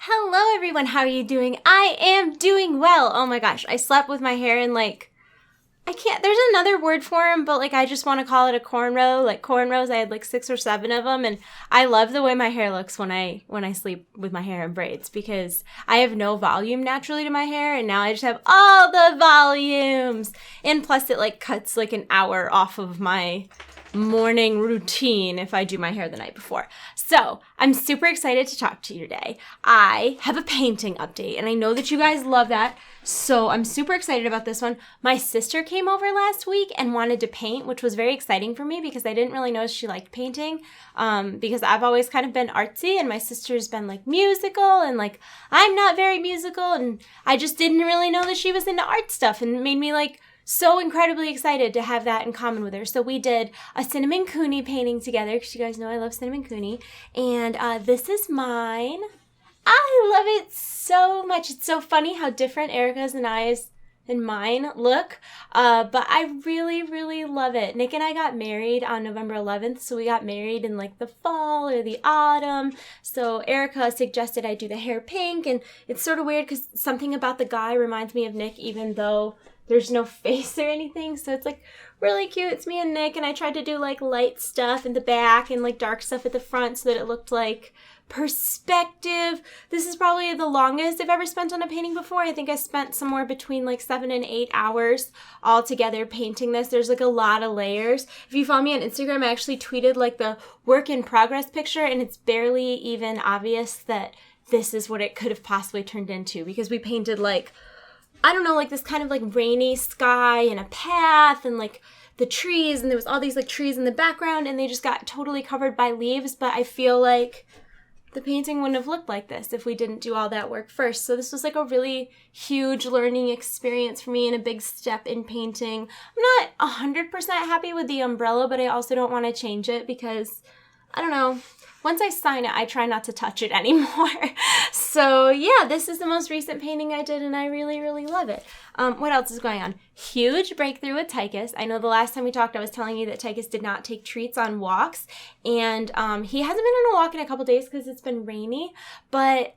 Hello everyone, how are you doing? I am doing well. Oh my gosh, I slept with my hair in I can't, there's another word for them, but I just want to call it a cornrow. Like cornrows, I had 6 or 7 of them, and I love the way my hair looks when I sleep with my hair in braids because I have no volume naturally to my hair, and now I just have all the volumes. And plus it cuts an hour off of my morning routine if I do my hair the night before. So I'm super excited to talk to you today. I have a painting update, and I know that you guys love that. So I'm super excited about this one. My sister came over last week and wanted to paint, which was very exciting for me because I didn't really know she liked painting. Because I've always kind of been artsy, and my sister's been musical, and I'm not very musical, and I just didn't really know that she was into art stuff, and it made me so incredibly excited to have that in common with her. So we did a cinnamon coonie painting together because you guys know I love cinnamon coonie. And this is mine. I love it so much. It's so funny how different Erica's and mine look. But I really, really love it. Nick and I got married on November 11th. So we got married in the fall or the autumn. So Erica suggested I do the hair pink. And it's sort of weird because something about the guy reminds me of Nick, even though there's no face or anything, so it's really cute. It's me and Nick, and I tried to do light stuff in the back and dark stuff at the front so that it looked like perspective. This is probably the longest I've ever spent on a painting before. I think I spent somewhere between 7 and 8 hours all together painting this. There's a lot of layers. If you follow me on Instagram, I actually tweeted the work in progress picture, and it's barely even obvious that this is what it could have possibly turned into because we painted I don't know, this kind of rainy sky and a path and the trees, and there was all these trees in the background, and they just got totally covered by leaves. But I feel the painting wouldn't have looked like this if we didn't do all that work first. So this was a really huge learning experience for me and a big step in painting. I'm not 100% happy with the umbrella, but I also don't want to change it because, I don't know, once I sign it, I try not to touch it anymore. So yeah, this is the most recent painting I did, and I really, really love it. What else is going on? Huge breakthrough with Tychus. I know the last time we talked, I was telling you that Tychus did not take treats on walks, and he hasn't been on a walk in a couple days because it's been rainy, but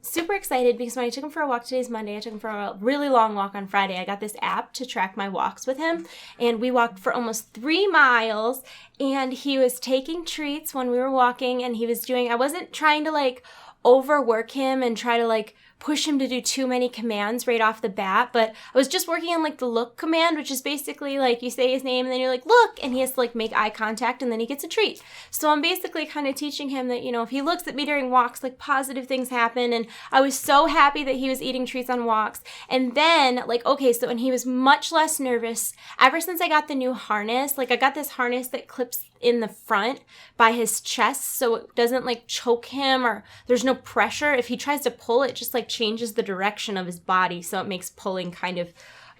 super excited because when I took him for a walk, today's Monday, I took him for a really long walk on Friday. I got this app to track my walks with him, and we walked for almost 3 miles, and he was taking treats when we were walking, and he was doing, I wasn't trying to overwork him and try to push him to do too many commands right off the bat, but I was just working on the look command, which is basically you say his name and then you're look, and he has to make eye contact, and then he gets a treat. So I'm basically kind of teaching him that, if he looks at me during walks, positive things happen. And I was so happy that he was eating treats on walks. And then okay, so, and he was much less nervous ever since I got the new harness. I got this harness that clips in the front by his chest so it doesn't choke him, or there's no pressure. If he tries to pull, it just changes the direction of his body, so it makes pulling kind of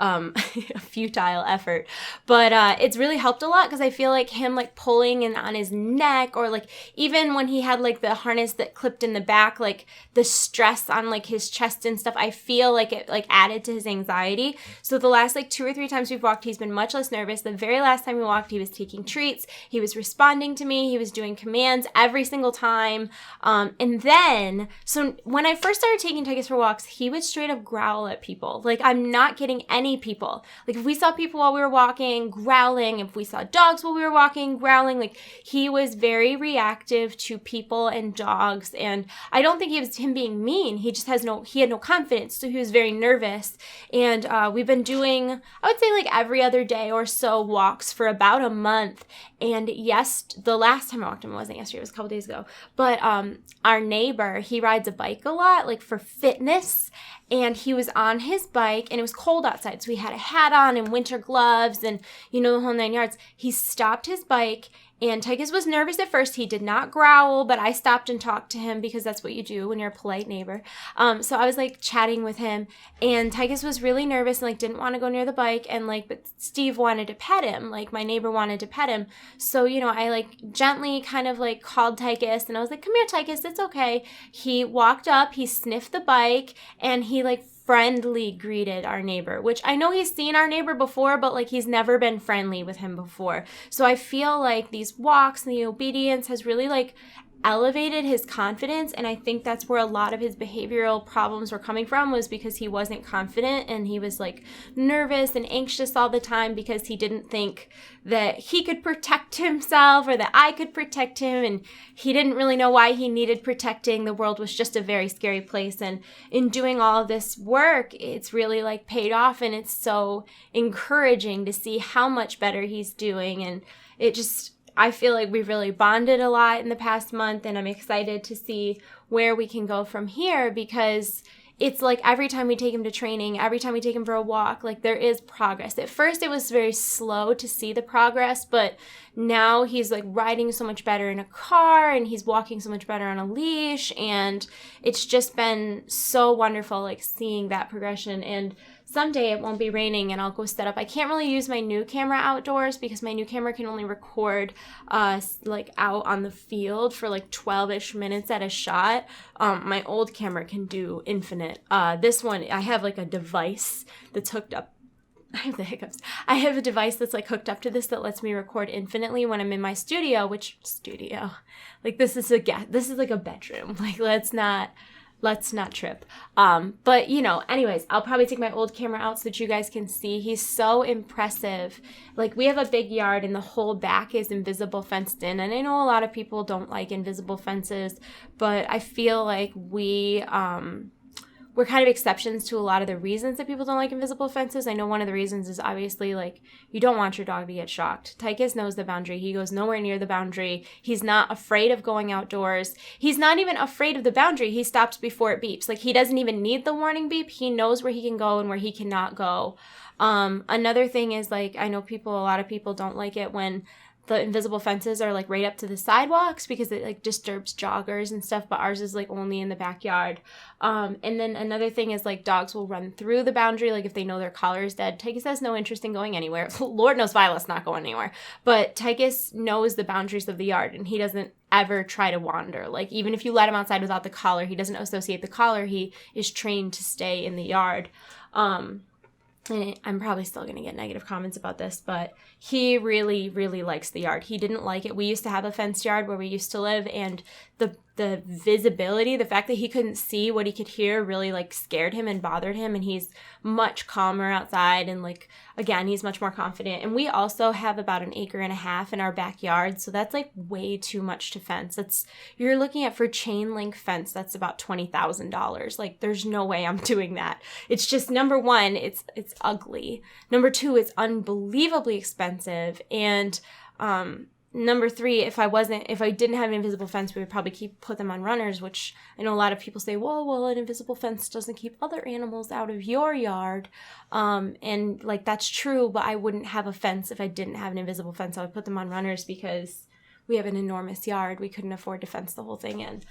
a futile effort. But it's really helped a lot because I feel him pulling and on his neck, or even when he had the harness that clipped in the back, the stress on his chest and stuff, I feel it added to his anxiety. So the last 2 or 3 times we've walked, he's been much less nervous. The very last time we walked, he was taking treats, he was responding to me, he was doing commands every single time. And then, so when I first started taking Tychus for walks, he would straight up growl at people. I'm not kidding, any people. If we saw people while we were walking, growling. If we saw dogs while we were walking, growling. He was very reactive to people and dogs, and I don't think it was him being mean. He just had no confidence, so he was very nervous. And we've been doing, I would say every other day or so walks for about a month. And yes, the last time I walked him, it wasn't yesterday, it was a couple days ago, but our neighbor, he rides a bike a lot, for fitness, and he was on his bike, and it was cold outside, so he had a hat on and winter gloves and, the whole 9 yards. He stopped his bike, and Tychus was nervous at first. He did not growl, but I stopped and talked to him because that's what you do when you're a polite neighbor. So I was chatting with him, and Tychus was really nervous and didn't want to go near the bike, and but Steve wanted to pet him, my neighbor wanted to pet him. So, I gently kind of called Tychus, and I was come here, Tychus, it's okay. He walked up, he sniffed the bike, and he friendly greeted our neighbor, which I know he's seen our neighbor before, but he's never been friendly with him before. So I feel these walks and the obedience has really elevated his confidence, and I think that's where a lot of his behavioral problems were coming from, was because he wasn't confident and he was like nervous and anxious all the time because he didn't think that he could protect himself or that I could protect him, and he didn't really know why he needed protecting. The world was just a very scary place, and in doing all of this work, it's really like paid off, and it's so encouraging to see how much better he's doing. And it just, I feel like we've really bonded a lot in the past month, and I'm excited to see where we can go from here, because it's like every time we take him to training, every time we take him for a walk, like there is progress. At first it was very slow to see the progress, but now he's like riding so much better in a car, and he's walking so much better on a leash, and it's just been so wonderful like seeing that progression. And someday it won't be raining and I'll go set up. I can't really use my new camera outdoors because my new camera can only record like out on the field for like 12-ish minutes at a shot. My old camera can do infinite. This one, I have like a device that's hooked up. I have the hiccups. I have a device that's like hooked up to this that lets me record infinitely when I'm in my studio, like this is like a bedroom. Like let's not trip. But anyways, I'll probably take my old camera out so that you guys can see. He's so impressive. Like we have a big yard and the whole back is invisible fenced in. And I know a lot of people don't like invisible fences, but I feel like we're kind of exceptions to a lot of the reasons that people don't like invisible fences. I know one of the reasons is obviously like you don't want your dog to get shocked. Tychus knows the boundary. He goes nowhere near the boundary. He's not afraid of going outdoors. He's not even afraid of the boundary. He stops before it beeps. Like he doesn't even need the warning beep. He knows where he can go and where he cannot go. Another thing is like I know a lot of people don't like it when the invisible fences are like right up to the sidewalks because it like disturbs joggers and stuff, but ours is like only in the backyard. And then another thing is like dogs will run through the boundary, like if they know their collar is dead. Tychus has no interest in going anywhere. Lord knows Violet's not going anywhere, but Tychus knows the boundaries of the yard and he doesn't ever try to wander. Like even if you let him outside without the collar, he doesn't associate the collar. He is trained to stay in the yard. And I'm probably still going to get negative comments about this, but he really, really likes the yard. He didn't like it. We used to have a fenced yard where we used to live, and the visibility, the fact that he couldn't see what he could hear really like scared him and bothered him, and he's much calmer outside, and like again, he's much more confident. And we also have about 1.5 acres in our backyard, so that's like way too much to fence. You're looking at, for chain link fence, that's about $20,000. Like there's no way I'm doing that. It's just, number one, it's ugly. Number two, it's unbelievably expensive. And number three, if I didn't have an invisible fence, we would probably put them on runners, which I know a lot of people say, well, an invisible fence doesn't keep other animals out of your yard. And like, that's true, but I wouldn't have a fence if I didn't have an invisible fence. I would put them on runners because we have an enormous yard. We couldn't afford to fence the whole thing in.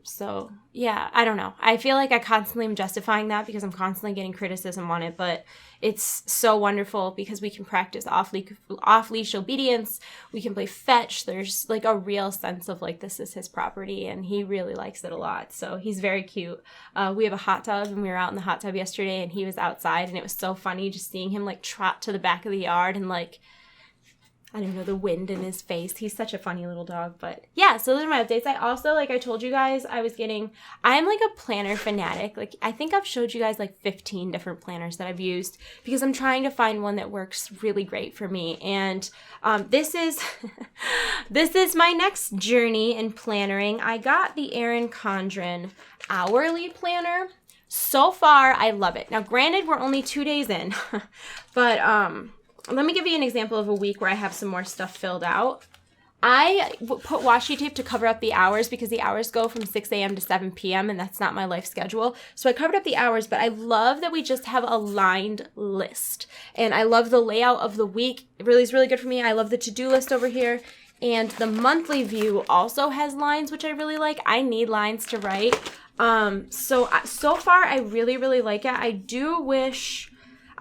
So yeah, I don't know. I feel like I constantly am justifying that because I'm constantly getting criticism on it, but it's so wonderful because we can practice off-leash obedience. We can play fetch. There's like a real sense of like, this is his property, and he really likes it a lot. So he's very cute. We have a hot tub, and we were out in the hot tub yesterday, and he was outside, and it was so funny just seeing him like trot to the back of the yard and like, I don't know, the wind in his face. He's such a funny little dog. But yeah, so those are my updates. I also, like I told you guys, I'm like a planner fanatic. Like I think I've showed you guys like 15 different planners that I've used because I'm trying to find one that works really great for me. And this is my next journey in plannering. I got the Erin Condren hourly planner. So far, I love it. Now, granted, we're only 2 days in, but let me give you an example of a week where I have some more stuff filled out. I put washi tape to cover up the hours because the hours go from 6 a.m. to 7 p.m. and that's not my life schedule. So I covered up the hours, but I love that we just have a lined list. And I love the layout of the week. It really is really good for me. I love the to-do list over here. And the monthly view also has lines, which I really like. I need lines to write. So far, I really, really like it. I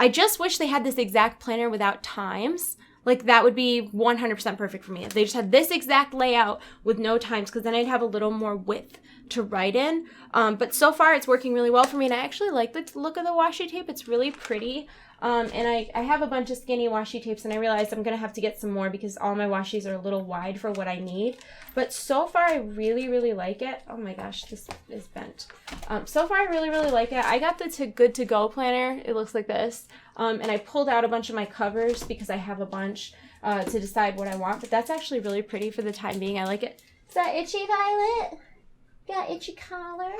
just wish they had this exact planner without times. Like that would be 100% perfect for me. If they just had this exact layout with no times, because then I'd have a little more width to write in. But so far it's working really well for me, and I actually like the look of the washi tape. It's really pretty. And I have a bunch of skinny washi tapes, and I realized I'm going to have to get some more because all my washi's are a little wide for what I need. But so far, I really, really like it. Oh my gosh, this is bent. So far, I really, really like it. I got the Good To Go planner. It looks like this. And I pulled out a bunch of my covers because I have a bunch to decide what I want. But that's actually really pretty for the time being. I like it. Is that itchy, Violet? Got itchy collar?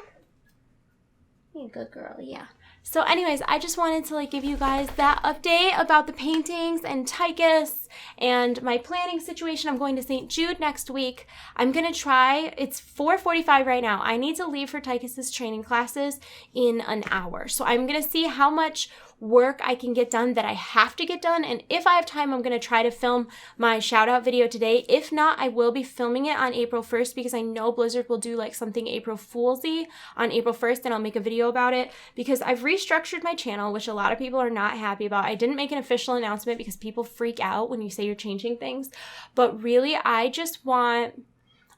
You're a good girl, yeah. So anyways, I just wanted to give you guys that update about the paintings and Tychus and my planning situation. I'm going to St. Jude next week. I'm going to try, it's 4:45 right now. I need to leave for Tychus's training classes in an hour. So I'm going to see how much work I can get done that I have to get done, and if I have time, I'm going to try to film my shout out video today. If not, I will be filming it on April 1st because I know Blizzard will do something April Foolsy on April 1st, and I'll make a video about it because I've restructured my channel, which a lot of people are not happy about. I didn't make an official announcement because people freak out when you say you're changing things, but really I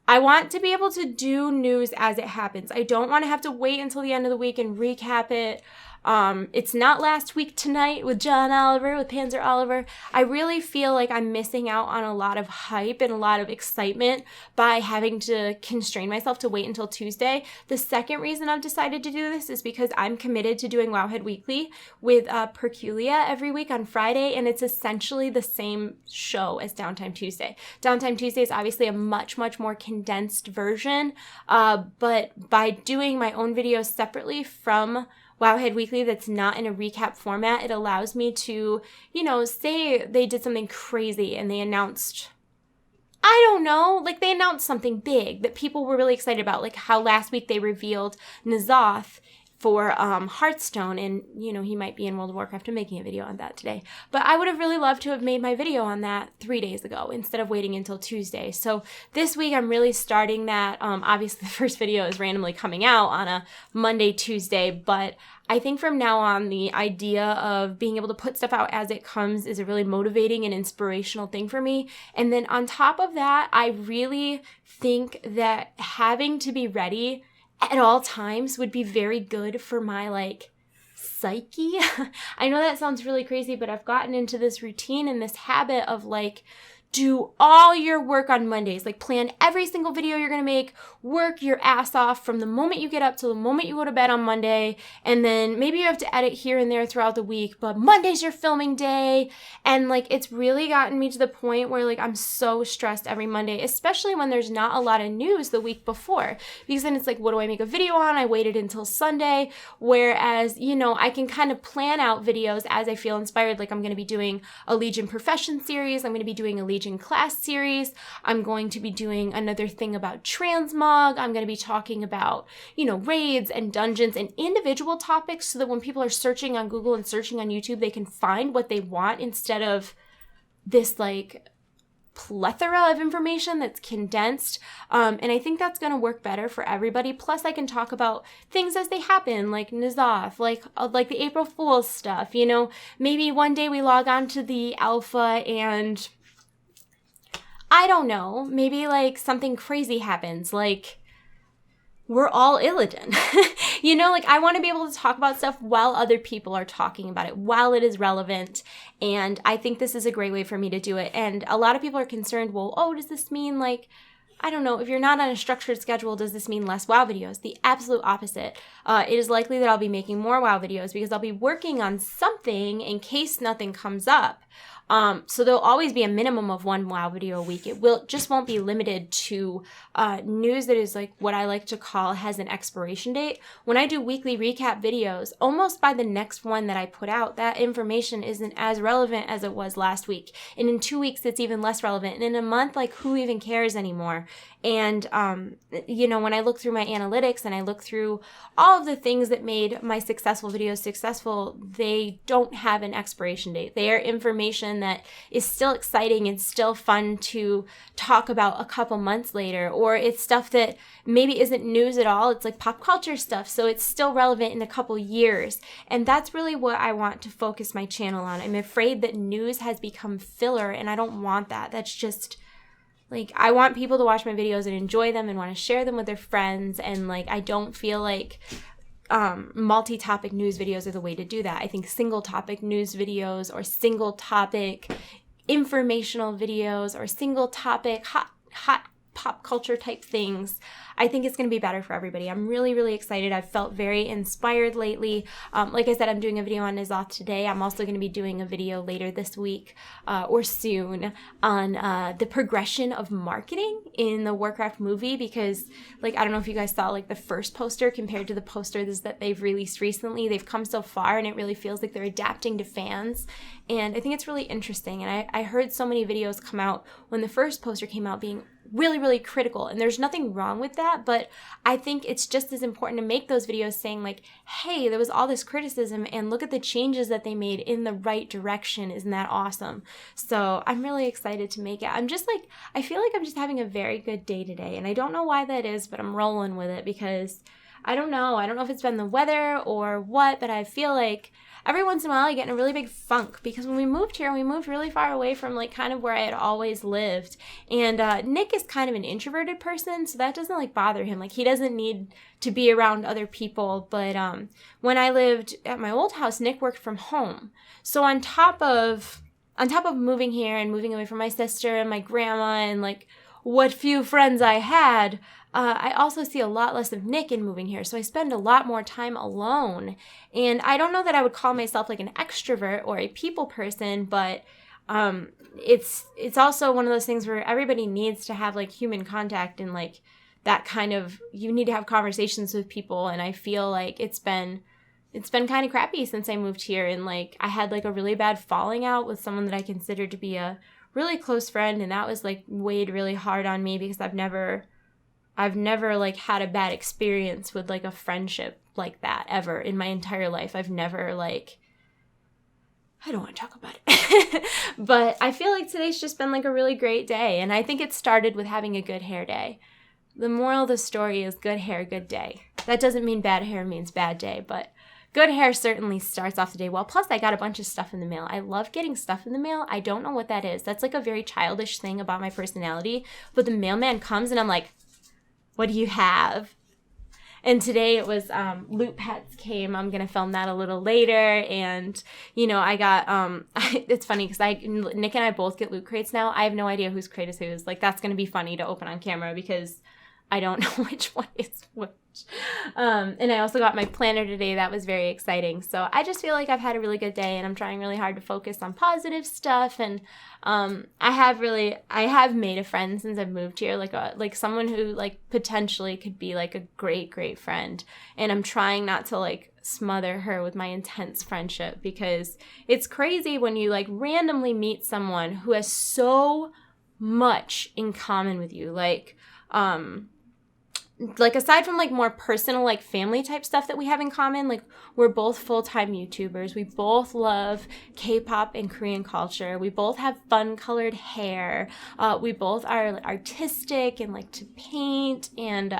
want to be able to do news as it happens. I don't want to have to wait until the end of the week and recap it. It's not Last Week Tonight with John Oliver, with Panzer Oliver. I really feel like I'm missing out on a lot of hype and a lot of excitement by having to constrain myself to wait until Tuesday. The second reason I've decided to do this is because I'm committed to doing Wowhead Weekly with Perculia every week on Friday, and it's essentially the same show as Downtime Tuesday. Downtime Tuesday is obviously a much, much more condensed version, but by doing my own videos separately from Wowhead Weekly that's not in a recap format, it allows me to, say they did something crazy and they announced, I don't know, they announced something big that people were really excited about, like how last week they revealed N'Zoth for Hearthstone, and he might be in World of Warcraft. I'm making a video on that today, but I would have really loved to have made my video on that 3 days ago instead of waiting until Tuesday. So this week I'm really starting that. Obviously the first video is randomly coming out on a Monday, Tuesday, but I think from now on the idea of being able to put stuff out as it comes is a really motivating and inspirational thing for me. And then on top of that, I really think that having to be ready at all times would be very good for my psyche. I know that sounds really crazy, but I've gotten into this routine and this habit of do all your work on Mondays. Plan every single video you're going to make, work your ass off from the moment you get up till the moment you go to bed on Monday, and then maybe you have to edit here and there throughout the week, but Monday's your filming day. And it's really gotten me to the point where I'm so stressed every Monday, especially when there's not a lot of news the week before, because then it's what do I make a video on? I waited until Sunday, whereas, I can kind of plan out videos as I feel inspired. I'm going to be doing a Legion Profession series. I'm going to be doing a Legion Class series. I'm going to be doing another thing about transmog. I'm going to be talking about, raids and dungeons and individual topics so that when people are searching on Google and searching on YouTube, they can find what they want instead of this plethora of information that's condensed. And I think that's going to work better for everybody. Plus I can talk about things as they happen, like N'Zoth, like the April Fool's stuff, maybe one day we log on to the alpha and I don't know, maybe something crazy happens, we're all Illidan. I want to be able to talk about stuff while other people are talking about it, while it is relevant. And I think this is a great way for me to do it. And a lot of people are concerned, well, does this mean I don't know, if you're not on a structured schedule, does this mean less WoW videos? The absolute opposite. It is likely that I'll be making more WoW videos because I'll be working on something in case nothing comes up. So there'll always be a minimum of one WoW video a week. It just won't be limited to news that is what I like to call has an expiration date. When I do weekly recap videos, almost by the next one that I put out, that information isn't as relevant as it was last week. And in 2 weeks, it's even less relevant. And in a month, who even cares anymore? And, when I look through my analytics and I look through all of the things that made my successful videos successful, they don't have an expiration date. They are information that is still exciting and still fun to talk about a couple months later, or it's stuff that maybe isn't news at all. It's pop culture stuff, so it's still relevant in a couple years. And that's really what I want to focus my channel on. I'm afraid that news has become filler, and I don't want that. That's just like, I want people to watch my videos and enjoy them and want to share them with their friends. And like, I don't feel like multi-topic news videos are the way to do that. I think single topic news videos or single topic informational videos or single topic hot pop culture type things, I think it's going to be better for everybody. I'm really, really excited. I've felt very inspired lately. Like I said, I'm doing a video on Nizoth today. I'm also going to be doing a video later this week or soon on the progression of marketing in the Warcraft movie, because like, I don't know if you guys saw like the first poster compared to the posters that they've released recently. They've come so far and it really feels like they're adapting to fans. And I think it's really interesting. And I heard so many videos come out when the first poster came out being really, really critical. And there's nothing wrong with that, but I think it's just as important to make those videos saying like, hey, there was all this criticism and look at the changes that they made in the right direction. Isn't that awesome? So I'm really excited to make it. I'm just like, I feel like I'm just having a very good day today. And I don't know why that is, but I'm rolling with it because I don't know. I don't know if it's been the weather or what, but I feel like every once in a while I get in a really big funk because when we moved here, we moved really far away from like kind of where I had always lived. And Nick is kind of an introverted person, so that doesn't like bother him. Like he doesn't need to be around other people. But when I lived at my old house, Nick worked from home. So on top of moving here and moving away from my sister and my grandma and like what few friends I had, I also see a lot less of Nick in moving here, so I spend a lot more time alone. And I don't know that I would call myself like an extrovert or a people person, but it's also one of those things where everybody needs to have like human contact and like that kind of, you need to have conversations with people. And I feel like it's been kind of crappy since I moved here, and like I had like a really bad falling out with someone that I considered to be a really close friend, and that was like weighed really hard on me because I've never like had a bad experience with like a friendship like that ever in my entire life. I've never like, I don't want to talk about it, but I feel like today's just been like a really great day. And I think it started with having a good hair day. The moral of the story is good hair, good day. That doesn't mean bad hair means bad day, but good hair certainly starts off the day well. Plus, I got a bunch of stuff in the mail. I love getting stuff in the mail. I don't know what that is. That's like a very childish thing about my personality. But the mailman comes and I'm like, what do you have? And today it was Loot Pets came. I'm going to film that a little later. And, you know, I got, it's funny because Nick and I both get loot crates now. I have no idea whose crate is whose. Like, that's going to be funny to open on camera because I don't know which one is which. And I also got my planner today. That was very exciting. So I just feel like I've had a really good day and I'm trying really hard to focus on positive stuff. And I have made a friend since I've moved here, like someone who like potentially could be like a great, great friend. And I'm trying not to like smother her with my intense friendship because it's crazy when you like randomly meet someone who has so much in common with you. Like aside from like more personal like family type stuff that we have in common, like we're both full-time YouTubers. We both love K-pop and Korean culture. We both have fun colored hair. We both are artistic and like to paint, and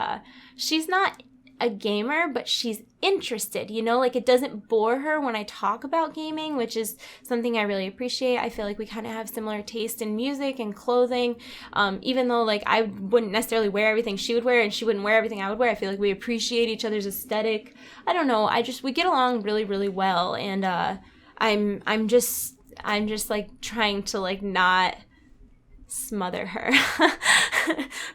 she's not a gamer, but she's interested, you know, like it doesn't bore her when I talk about gaming, which is something I really appreciate. I feel like we kind of have similar taste in music and clothing, even though like I wouldn't necessarily wear everything she would wear and she wouldn't wear everything I would wear. I feel like we appreciate each other's aesthetic. I don't know, we get along really, really well, and I'm just like trying to like not smother her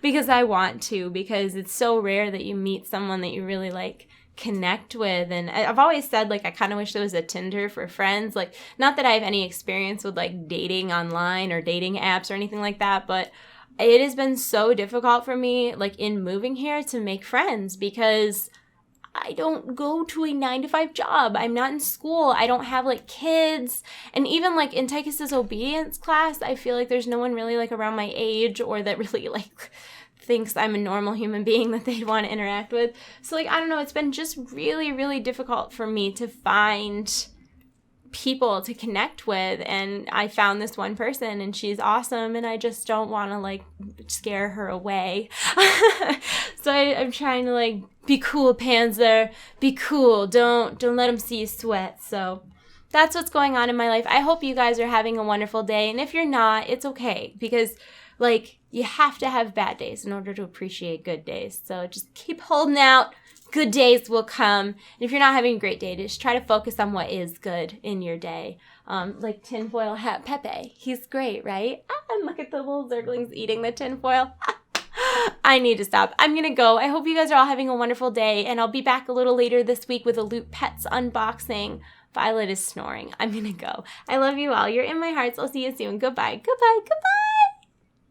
because I want to, because it's so rare that you meet someone that you really like connect with. And I've always said like I kind of wish there was a Tinder for friends. Like, not that I have any experience with like dating online or dating apps or anything like that, but it has been so difficult for me like in moving here to make friends because I don't go to a 9-to-5 job. I'm not in school. I don't have like kids. And even like in Tychus's obedience class, I feel like there's no one really like around my age or that really like thinks I'm a normal human being that they'd want to interact with. So like, I don't know, it's been just really, really difficult for me to find people to connect with, and I found this one person and she's awesome, and I just don't want to like scare her away. So I'm trying to like be cool, Panzer, be cool, don't let them see you sweat. So that's what's going on in my life. I hope you guys are having a wonderful day, and if you're not, it's okay, because like you have to have bad days in order to appreciate good days. So just keep holding out. Good days will come. And if you're not having a great day, just try to focus on what is good in your day. Like tinfoil hat Pepe. He's great, right? And look at the little zerglings eating the tinfoil. I need to stop. I'm going to go. I hope you guys are all having a wonderful day, and I'll be back a little later this week with a Loot Pets unboxing. Violet is snoring. I'm going to go. I love you all. You're in my hearts. I'll see you soon. Goodbye. Goodbye. Goodbye.